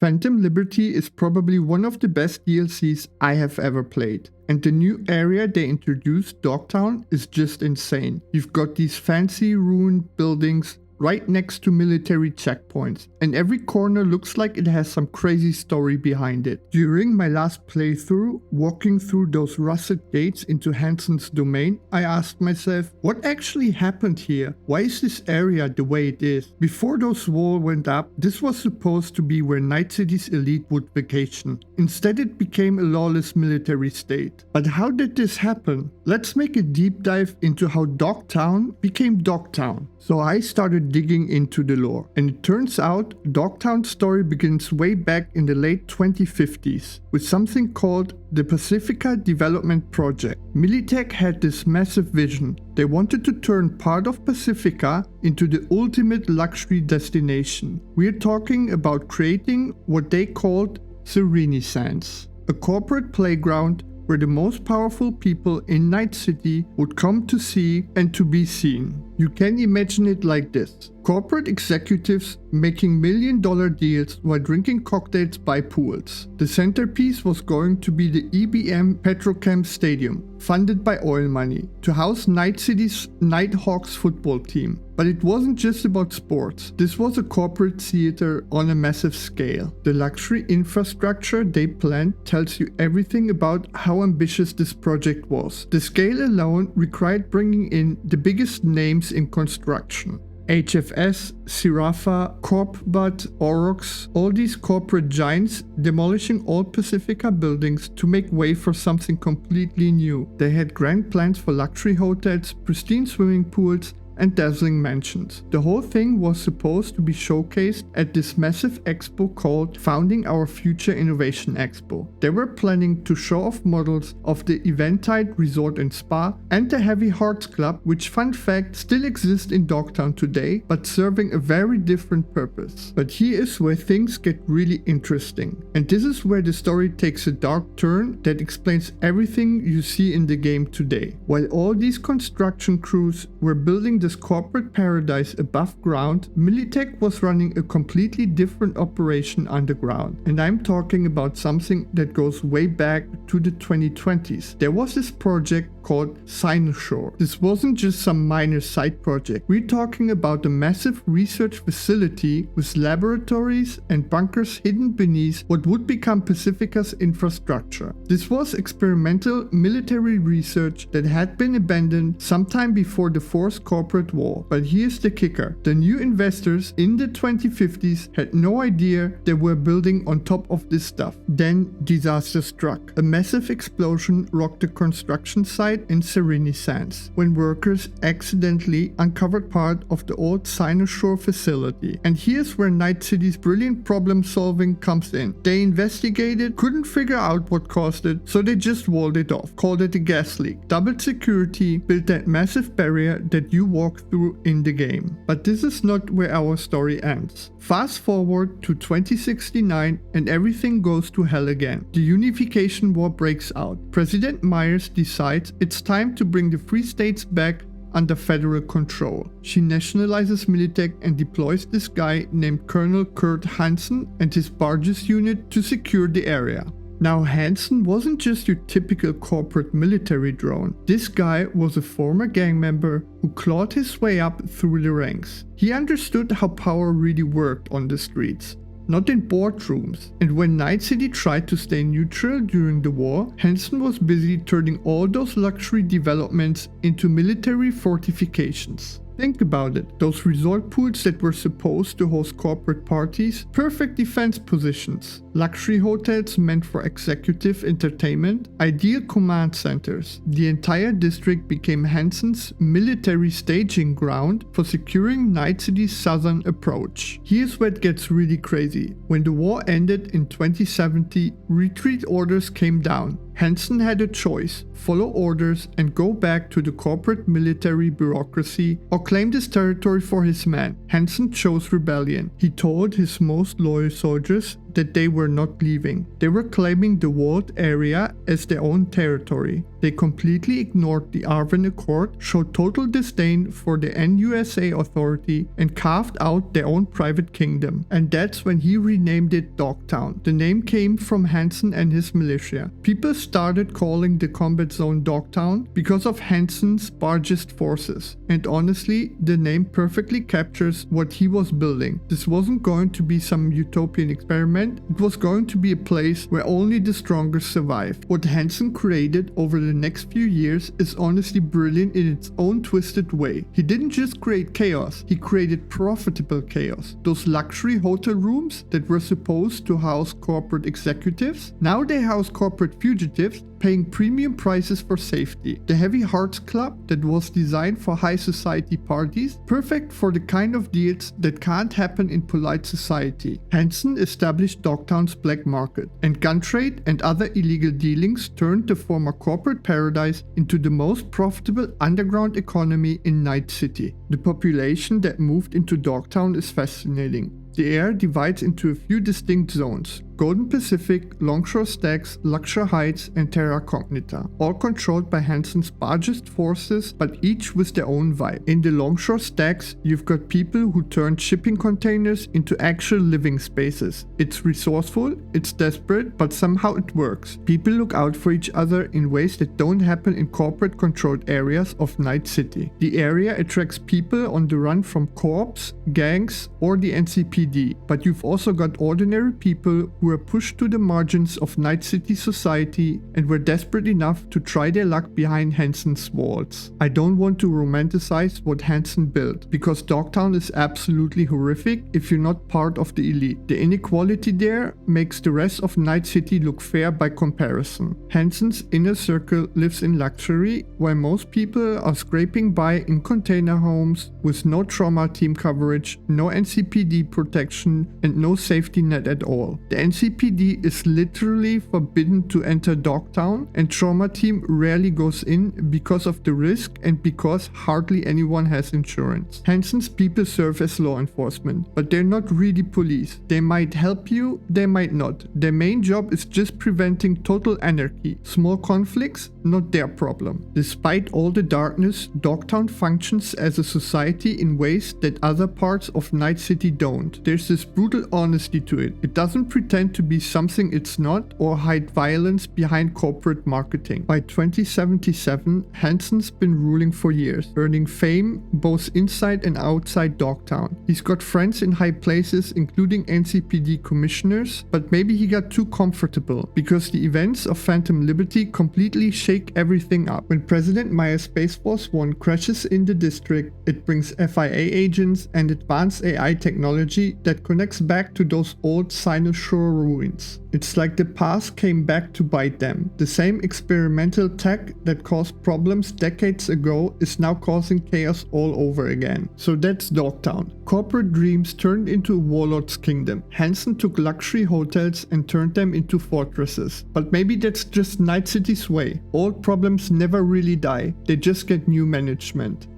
Phantom Liberty is probably one of the best DLCs I have ever played. And the new area they introduced, Dogtown, is just insane. You've got these fancy ruined buildings right next to military checkpoints, and every corner looks like it has some crazy story behind it. During my last playthrough, walking through those rusted gates into Hansen's domain, I asked myself, what actually happened here? Why is this area the way it is? Before those walls went up, this was supposed to be where Night City's elite would vacation. Instead, it became a lawless military state. But how did this happen? Let's make a deep dive into how Dogtown became Dogtown. So I started digging into the lore, and it turns out Dogtown's story begins way back in the late 2050s with something called the Pacifica Development Project. Militech had this massive vision. They wanted to turn part of Pacifica into the ultimate luxury destination. We're talking about creating what they called the Renaissance, a corporate playground where the most powerful people in Night City would come to see and to be seen. You can imagine it like this. Corporate executives making million-dollar deals while drinking cocktails by pools. The centerpiece was going to be the EBM Petrochem Stadium, funded by oil money, to house Night City's Nighthawks football team. But it wasn't just about sports. This was a corporate theater on a massive scale. The luxury infrastructure they planned tells you everything about how ambitious this project was. The scale alone required bringing in the biggest names in construction. HFS, Sirafa, Corpbut, Orox, all these corporate giants demolishing old Pacifica buildings to make way for something completely new. They had grand plans for luxury hotels, pristine swimming pools, and dazzling mansions. The whole thing was supposed to be showcased at this massive expo called Founding Our Future Innovation Expo. They were planning to show off models of the Eventide Resort and Spa and the Heavy Hearts Club, which, fun fact, still exists in Dogtown today, but serving a very different purpose. But here is where things get really interesting. And this is where the story takes a dark turn that explains everything you see in the game today. While all these construction crews were building the corporate paradise above ground, Militech was running a completely different operation underground. And I'm talking about something that goes way back to the 2020s. There was this project called Cyberpunk. This wasn't just some minor side project. We're talking about a massive research facility with laboratories and bunkers hidden beneath what would become Pacifica's infrastructure. This was experimental military research that had been abandoned sometime before the Fourth Corporate War. But here's the kicker. The new investors in the 2050s had no idea they were building on top of this stuff. Then disaster struck. A massive explosion rocked the construction site in Renaissance when workers accidentally uncovered part of the old Cyberpunk facility. And here's where Night City's brilliant problem solving comes in. They investigated, couldn't figure out what caused it, so they just walled it off, called it a gas leak, doubled security, built that massive barrier that you walk through in the game. But this is not where our story ends. Fast forward to 2069 and everything goes to hell again. The Unification War breaks out. President Myers decides it's time to bring the Free States back under federal control. She nationalizes Militech and deploys this guy named Colonel Kurt Hansen and his barges unit to secure the area. Now, Hansen wasn't just your typical corporate military drone. This guy was a former gang member who clawed his way up through the ranks. He understood how power really worked on the streets, not in boardrooms. And when Night City tried to stay neutral during the war, Hansen was busy turning all those luxury developments into military fortifications. Think about it, those resort pools that were supposed to host corporate parties, perfect defense positions, luxury hotels meant for executive entertainment, ideal command centers. The entire district became Hansen's military staging ground for securing Night City's southern approach. Here's where it gets really crazy. When the war ended in 2070, retreat orders came down. Hansen had a choice: follow orders and go back to the corporate military bureaucracy, or claim this territory for his men. Hansen chose rebellion. He told his most loyal soldiers that they were not leaving. They were claiming the walled area as their own territory. They completely ignored the Arvin Accord, showed total disdain for the NUSA authority, and carved out their own private kingdom. And that's when he renamed it Dogtown. The name came from Hansen and his militia. People started calling the combat zone Dogtown because of Hansen's bargist forces. And honestly, the name perfectly captures what he was building. This wasn't going to be some utopian experiment, it was going to be a place where only the strongest survived. What Hansen created over the next few years is honestly brilliant in its own twisted way. He didn't just create chaos, he created profitable chaos. Those luxury hotel rooms that were supposed to house corporate executives, now they house corporate fugitives paying premium prices for safety. The Heavy Hearts Club that was designed for high society parties, perfect for the kind of deals that can't happen in polite society. Hansen established Dogtown's black market, and gun trade and other illegal dealings turned the former corporate paradise into the most profitable underground economy in Night City. The population that moved into Dogtown is fascinating. The area divides into a few distinct zones: Golden Pacific, Longshore Stacks, Luxor Heights, and Terra Cognita, all controlled by Hansen's bargist forces, but each with their own vibe. In the Longshore Stacks, you've got people who turned shipping containers into actual living spaces. It's resourceful, it's desperate, but somehow it works. People look out for each other in ways that don't happen in corporate-controlled areas of Night City. The area attracts people on the run from corps, gangs, or the NCPD, but you've also got ordinary people who were pushed to the margins of Night City society and were desperate enough to try their luck behind Hansen's walls. I don't want to romanticize what Hansen built, because Dogtown is absolutely horrific if you're not part of the elite. The inequality there makes the rest of Night City look fair by comparison. Hansen's inner circle lives in luxury, while most people are scraping by in container homes with no trauma team coverage, no NCPD protection, and no safety net at all. The NCPD is literally forbidden to enter Dogtown, and trauma team rarely goes in because of the risk and because hardly anyone has insurance. Hansen's people serve as law enforcement, but they're not really police. They might help you, they might not. Their main job is just preventing total anarchy. Small conflicts, not their problem. Despite all the darkness, Dogtown functions as a society in ways that other parts of Night City don't. There's this brutal honesty to it. It doesn't pretend to be something it's not or hide violence behind corporate marketing. By 2077, Hansen's been ruling for years, earning fame both inside and outside Dogtown. He's got friends in high places, including NCPD commissioners, but maybe he got too comfortable because the events of Phantom Liberty completely shake everything up. When President Meyer's Space Force 1 crashes in the district, it brings FIA agents and advanced AI technology that connects back to those old Sinosure ruins. It's like the past came back to bite them. The same experimental tech that caused problems decades ago is now causing chaos all over again. So that's Dogtown. Corporate dreams turned into a warlord's kingdom. Hansen took luxury hotels and turned them into fortresses. But maybe that's just Night City's way. Old problems never really die, they just get new management.